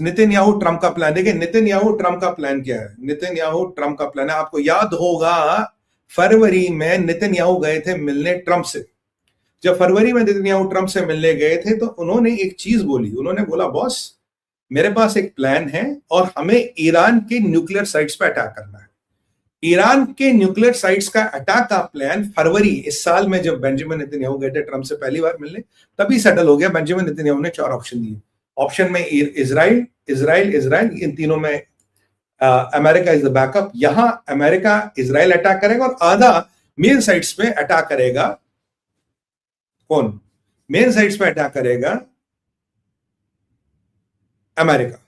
Netanyahu Trump का plan देखिए। Netanyahu Trump का प्लान क्या है? नेतन्याहू ट्रम्प का प्लान है, आपको याद होगा फरवरी में नेतन्याहू गए थे मिलने ट्रम्प से। जब फरवरी में नेतन्याहू ट्रम्प से मिलने गए थे तो उन्होंने एक चीज बोली, उन्होंने बोला बॉस मेरे पास एक प्लान है और हमें ईरान के न्यूक्लियर साइट्स पर अटैक करना है। ईरान के न्यूक्लियर साइट्स का अटैक का प्लान फरवरी इस साल में जब बेंजामिन नेतन्याहू गए थे ट्रम्प से पहली बार मिलने, तभी सेटल हो गया। बेंजामिन नेतन्याहू ने 4 ऑप्शन दिए। ऑप्शन में इजराइल, इजराइल, इजराइल, इन तीनों में अमेरिका इज द बैकअप। यहां अमेरिका इजराइल अटैक करेगा और आधा मेन साइट्स पे अटैक करेगा। कौन मेन साइट्स पे अटैक करेगा? अमेरिका।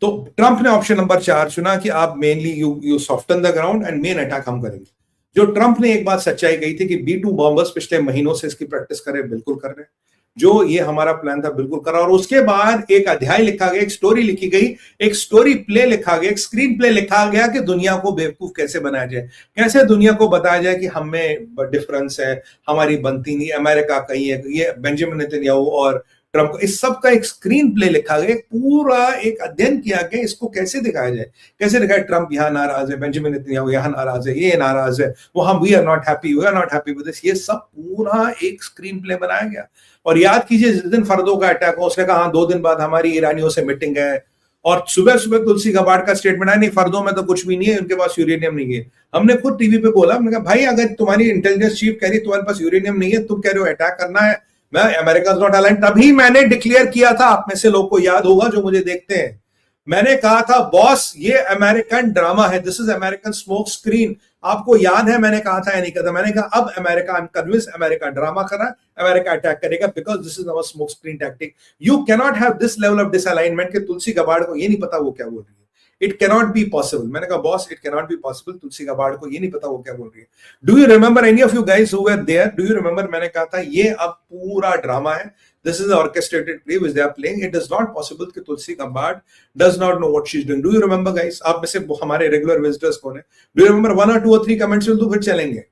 तो ट्रंप ने ऑप्शन नंबर 4 चुना कि आप mainly you soften the ground and main attack हम करेंगे। जो ट्रंप ने एक बात सच्चाई कही थी कि B2 बॉम्बर्स पिछले महीनों से इसकी प्रैक्टिस कर रहे, बिल्कुल कर रहे हैं। जो ये हमारा प्लान था बिल्कुल करा। और उसके बाद एक अध्याय लिखा गया, एक स्टोरी लिखी गई, एक स्टोरी प्ले लिखा गया, एक स्क्रीन प्ले लिखा गया कि दुनिया को बेवकूफ कैसे बनाया जाए, कैसे दुनिया को बताया जाए कि हम में डिफरेंस है, हमारी बनती नहीं, अमेरिका कहीं है। ये बेंजामिन नेतन्याहू और ट्रंप, इस सब का एक स्क्रीन प्ले लिखा गया, पूरा एक अध्ययन किया गया इसको कैसे दिखाया जाए, कैसे दिखाया। ट्रंप यहां नाराज है, बेंजामिन नेतन्याहू यहां नाराज है, ये नाराज है, वो हम we are not happy with this. ये सब पूरा एक स्क्रीन प्ले बनाया गया। और याद कीजिए जिस दिन फर्दों का अटैक हो, उसने कहा हाँ 2 दिन बाद हमारी ईरानियों से मीटिंग है, और सुबह सुबह तुलसी गबाड़ का स्टेटमेंट है नहीं फर्दों में तो कुछ भी नहीं है, उनके पास यूरेनियम नहीं है। हमने खुद टीवी पे बोला, हमने कहा भाई अगर तुम्हारी इंटेलिजेंस चीफ कह रही तुम्हारे पास यूरेनियम नहीं है, तुम कह रहे हो अटैक करना है, मैं अमेरिका इज नॉट अलाइंड। तभी मैंने डिक्लेयर किया था, आप में से लोग को याद होगा जो मुझे देखते हैं, मैंने कहा था बॉस ये अमेरिकन ड्रामा है, this is American smoke screen. आपको याद है मैंने कहा था या नहीं कहा था? मैंने कहा अब America, I am convinced America drama कर रहा है, अमेरिका अटैक करेगा because this is our smoke screen tactic. You cannot have this level of disalignment कि तुलसी गबाड़ को ये नहीं पता वो क्या बोल रही है। It cannot be possible. मैंने कहा boss it cannot be possible, Tulsi Gabbard को ये नहीं पता वो क्या बोल रही है। Do you remember any of you guys who were there? Do you remember मैंने कहा था ये अब पूरा ड्रामा है, this is an orchestrated play which they are playing. It is not possible कि Tulsi गबाड़ does not know what she's doing. Do you remember guys? आप में से हमारे regular visitors कौन है? Do you remember 1 or 2 or 3 comments will do, फिर चलेंगे।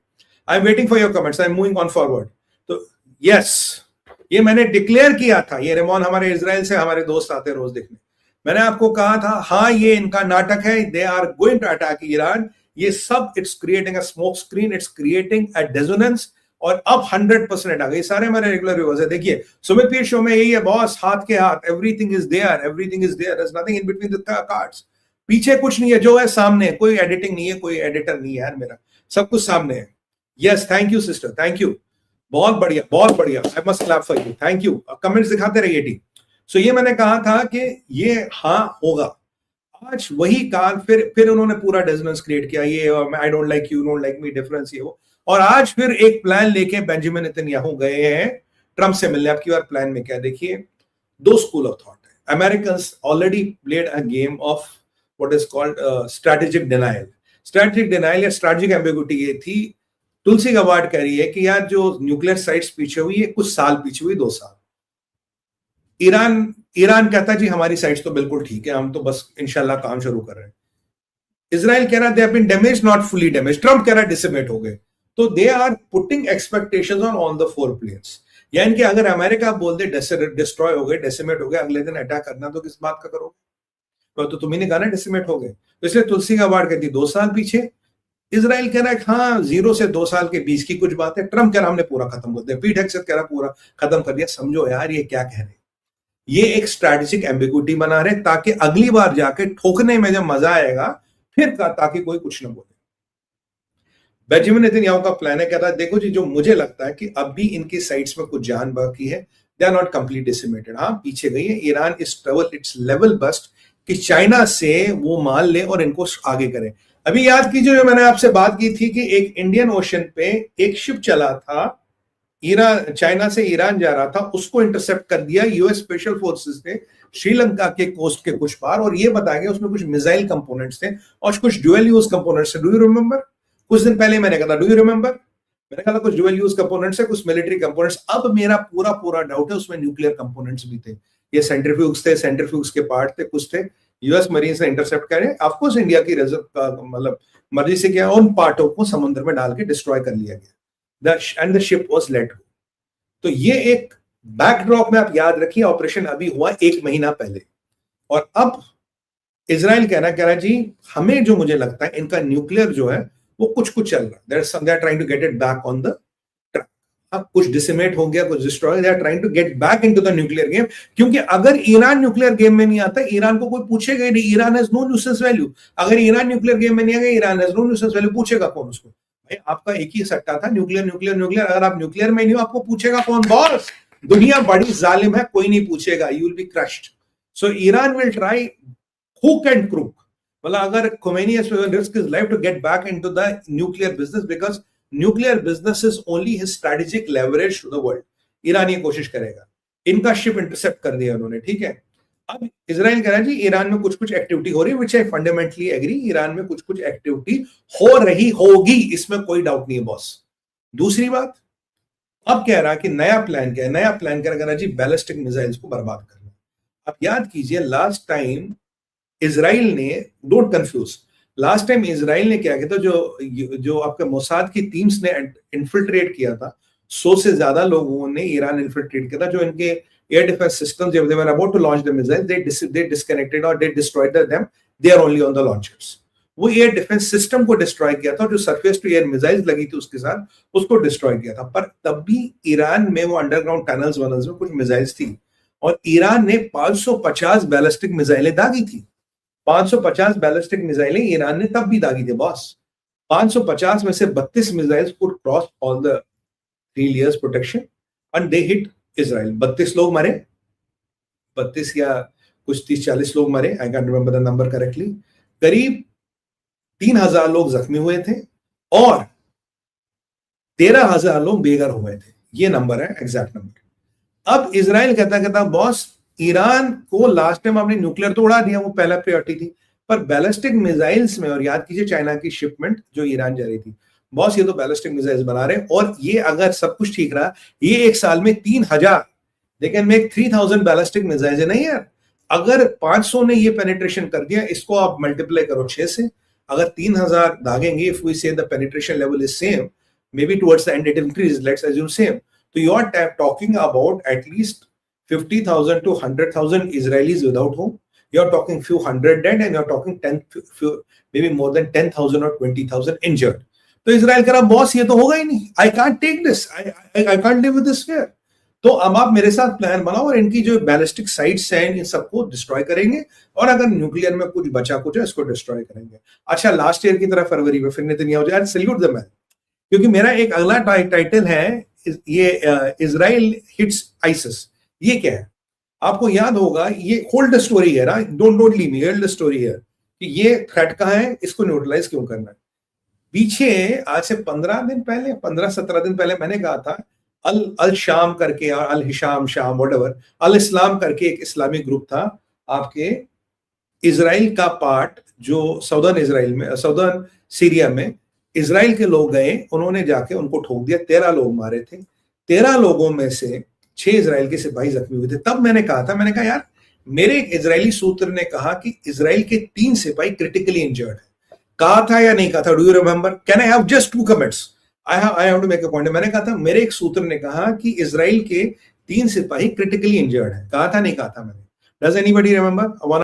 I'm waiting for your comments. I'm moving on forward. तो yes, ये मैंने डिक्लेयर किया था। ये रेमोन हमारे इजराइल से हमारे दोस्त आते रोज देखने, मैंने आपको कहा था हाँ ये इनका नाटक है, they are going to attack Iran. ये सब it's creating a smoke screen, it's creating a dissonance. और अब 100% आ गई। सारे हमारे रेगुलर व्यूअर्स है, देखिए सुमित पीर शो में यही है बॉस, हाथ के हाथ, everything is there, everything is there, there is nothing in between the cards. पीछे कुछ नहीं है, जो है सामने, कोई एडिटिंग नहीं है, कोई एडिटर नहीं है यार मेरा, सब कुछ सामने है। Yes thank you sister, thank you, बहुत बढ़िया बहुत बढ़िया, I must clap for you, thank you. Comments दिखाते रहिए टीम। सो ये मैंने कहा था कि ये हाँ होगा। आज वही काल फिर उन्होंने पूरा डेजोनेंस क्रिएट किया, ये I don't like you don't like me, difference ये वो। और आज फिर एक प्लान लेके बेंजामिन नेतन्याहू गए हैं ट्रंप से मिलने। आपकी बार प्लान में क्या, देखिए 2 स्कूल ऑफ थॉट है। Americans already played a game of what is called strategic denial. Strategic denial या स्ट्रेटेजिक एम्बिगुइटी ये थी, तुलसी गबाड़ कह रही है कि यार जो न्यूक्लियर साइट्स पीछे हुई है, कुछ साल पीछे हुई, 2 साल। ईरान कहता है जी हमारी साइट्स तो बिल्कुल ठीक है, हम तो बस इंशाल्लाह काम शुरू कर रहे हैं। इजराइल कह रहा है they have been damaged, not fully damaged. Trump कह रहा है डिसिमेट हो गए। तो they are putting expectations on the 4 planes. यानी कि अगर अमेरिका बोल दे डिस्ट्रॉय हो गए, डेसिमेट हो गए, अगले दिन अटैक करना, तो किस बात का करोगे? तो तुम्ही ने कहा ना डिसिमेट हो गए। तो इसलिए तुलसी गबाड़ कहती 2 साल पीछे, इजराइल कह रहा है हाँ 0 से 2 साल के बीच की कुछ बात है। ट्रंप कह रहा हमने पूरा खत्म कर दिया, पीट हेगसेथ कह रहा पूरा खत्म कर दिया। समझो यार ये क्या कह रहे हैं। ये एक स्ट्रैटेजिक एम्बिगुइटी बना रहे ताकि अगली बार जाके ठोकने में जब मजा आएगा फिर ताकि कोई कुछ ना बोले। बेंजामिन नेतन्याहू का प्लान है, कहता है देखो जी जो मुझे लगता है कि अब भी इनकी साइट्स में कुछ जान बाकी है, दे आर नॉट कंप्लीट डिसिमेटेड। हाँ पीछे गई है। Iran is travel it's level best कि चाइना से वो मान ले और इनको आगे करे। अभी याद कीजिए जो मैंने आपसे बात की थी कि एक इंडियन ओशन पे एक शिप चला था, ईरान चाइना से ईरान जा रहा था, उसको इंटरसेप्ट कर दिया यूएस स्पेशल फोर्सेस ने श्रीलंका के कोस्ट के कुछ पार। और ये बताया गया उसमें कुछ मिसाइल कंपोनेंट्स थे और कुछ ड्यूअल यूज कंपोनेंट्स थे। Do you remember? कुछ दिन पहले मैंने कहा था, डू यू रिमेंबर? मैंने कहा था कुछ ड्यूअल यूज कंपोनेंट्स है, कुछ मिलिट्री कंपोनेंट्स। अब मेरा पूरा डाउट है उसमें न्यूक्लियर कंपोनेंट्स भी थे। ये सेंट्रीफ्यूज थे, सेंट्रीफ्यूज के पार्ट थे, कुछ थे। यूएस मरीन्स ने इंटरसेप्ट करे, ऑफ कोर्स इंडिया की मतलब मर्जी से किया, उन पार्टों को समुद्र में डाल के डिस्ट्रॉय कर लिया गया and the ship was let go. तो ये एक बैकड्रॉप में आप याद रखिए, ऑपरेशन अभी हुआ 1 महीना पहले। और अब इजराइल कह रहा है जी हमें जो मुझे लगता है इनका न्यूक्लियर जो है वो कुछ कुछ चल रहा है, they are trying to get it back on the track. अब कुछ डिसिमेट हो गया, कुछ destroy, they are trying to get back into the nuclear game. क्योंकि अगर ईरान न्यूक्लियर गेम में नहीं आता, ईरान को कोई पूछेगा ही नहीं, Iran has no nuisance value. अगर ईरान न्यूक्लियर गेम में नहीं आएगा, Iran has no nuisance value, पूछेगा कौन उसको? भाई आपका एक ही सट्टा था, न्यूक्लियर न्यूक्लियर न्यूक्लियर। अगर आप न्यूक्लियर में नहीं हो, आपको पूछेगा कौन? बॉस, दुनिया बड़ी जालिम है, कोई नहीं पूछेगा, you will be crushed. So Iran will try hook and crook. मतलब अगर Khomeini has to risk his life to get back into the nuclear business because nuclear business is only his strategic leverage to the world. Iran ये कोशिश करेगा। इनका ship intercept कर दिया उन्होंने, ठीक है। अब इजराइल कह रहा है जी ईरान में कुछ कुछ एक्टिविटी हो रही है, विच आई फंडामेंटली एग्री। ईरान में कुछ कुछ एक्टिविटी हो रही होगी, इसमें कोई डाउट नहीं है बॉस। दूसरी बात, अब कह रहा कि नया प्लान क्या है? नया प्लान क्या रहा जी? बैलिस्टिक मिसाइल्स को बर्बाद करना। अब याद कीजिए लास्ट टाइम इजराइल ने, don't confuse, last time Israel ने क्या किया था, जो आपके मोसाद की टीम्स ने इन्फिल्ट्रेट किया था, 100 से ज्यादा लोगों ने ईरान इन्फिल्ट्रेट किया था, जो इनके एयर डिफेंस सिस्टम जब they were about to launch the missile, they disconnected और they destroyed them, they are only on the launchers. वो एयर डिफेंस सिस्टम को डिस्ट्रॉय किया था, जो सरफेस टू एयर मिसाइल्स लगी थी उसके साथ, उसको डिस्ट्रॉय किया था। पर तब भी ईरान में वो अंडरग्राउंड टनल्स वनल्स में कुछ मिसाइल्स थी, और ईरान ने 550 बैलिस्टिक मिसाइलें दागी थी। 550 बैलिस्टिक मिसाइलें ईरान ने तब भी दागी थी बॉस। 550 में से 32 missiles could cross all the 3 layers protection and they hit Israel. 32 लोग मरे, 32 या कुछ 30-40 लोग मरे, I can remember the number correctly. करीब 3000 लोग जख्मी हुए थे और 13,000 लोग बेघर हुए थे। ये नंबर है, एग्जैक्ट नंबर। अब इजराइल कहता बॉस, ईरान को लास्ट टाइम आपने न्यूक्लियर तो उड़ा दिया, वो पहला प्रायोरिटी थी, पर बैलिस्टिक मिसाइल्स में, और याद कीजिए चाइना की शिपमेंट जो ईरान जा रही थी, बॉस ये तो बैलिस्टिक मिसाइल्स बना रहे हैं, और ये अगर सब कुछ ठीक रहा, ये एक साल में 3000, they can make 3000 ballistic missiles. नहीं यार, अगर 500 ने ये पेनिट्रेशन कर दिया, इसको आप मल्टीप्लाई करो 6 से, अगर 3000 दागेंगे, इफ वी से the penetration level is same, maybe towards the end it increases, let's assume same, so you are talking about at least 50,000 to 100,000 Israelis without home. You're talking few hundred dead, and you're talking 10, maybe more than 10,000 or 20,000 injured. तो Israel कह रहा boss ये तो होगा ही नहीं, I can't take this, I can't live with this fear. तो अब आप मेरे साथ प्लान बनाओ और इनकी जो बैलिस्टिक साइट्स हैं इन सबको डिस्ट्रॉय करेंगे, और अगर न्यूक्लियर में कुछ बचा कुछ है इसको डिस्ट्रॉय करेंगे। अच्छा, लास्ट ईयर की तरह फरवरी में फिर नेतन्याहू यार सैल्यूट द मैन, क्योंकि मेरा एक अगला टाइटल है ये इजराइल हिट्स आइसिस। ये क्या है आपको याद होगा, ये होल्ड स्टोरी है ना, don't leave me, hold story है कि ये थ्रेट कहां है, इसको न्यूट्रलाइज क्यों करना है। पीछे आज से 15-17 दिन पहले मैंने कहा था, अल शाम करके, अल हिशाम शाम व्हाटएवर, अल इस्लाम करके एक इस्लामिक ग्रुप था आपके इजराइल का पार्ट, जो साउदर्न इजराइल में, साउदर्न सीरिया में इजराइल के लोग गए, उन्होंने जाके उनको ठोक दिया, 13 लोग मारे थे। 13 लोगों में से 6 इजराइल के सिपाही जख्मी हुए थे। तब मैंने कहा यार, मेरे एक इजरायली सूत्र ने कहा कि इजराइल के 3 सिपाही क्रिटिकली इंजर्ड है। कहा था या नहीं कहा था? Do you remember? Can I have just 2 comments? I have to make a point. मैंने कहा था, मेरे एक सूत्र ने कहा कि इजराइल के 3 सिपाही क्रिटिकली इंजर्ड है। कहा था नहीं कहा था मैंने? Does anybody remember?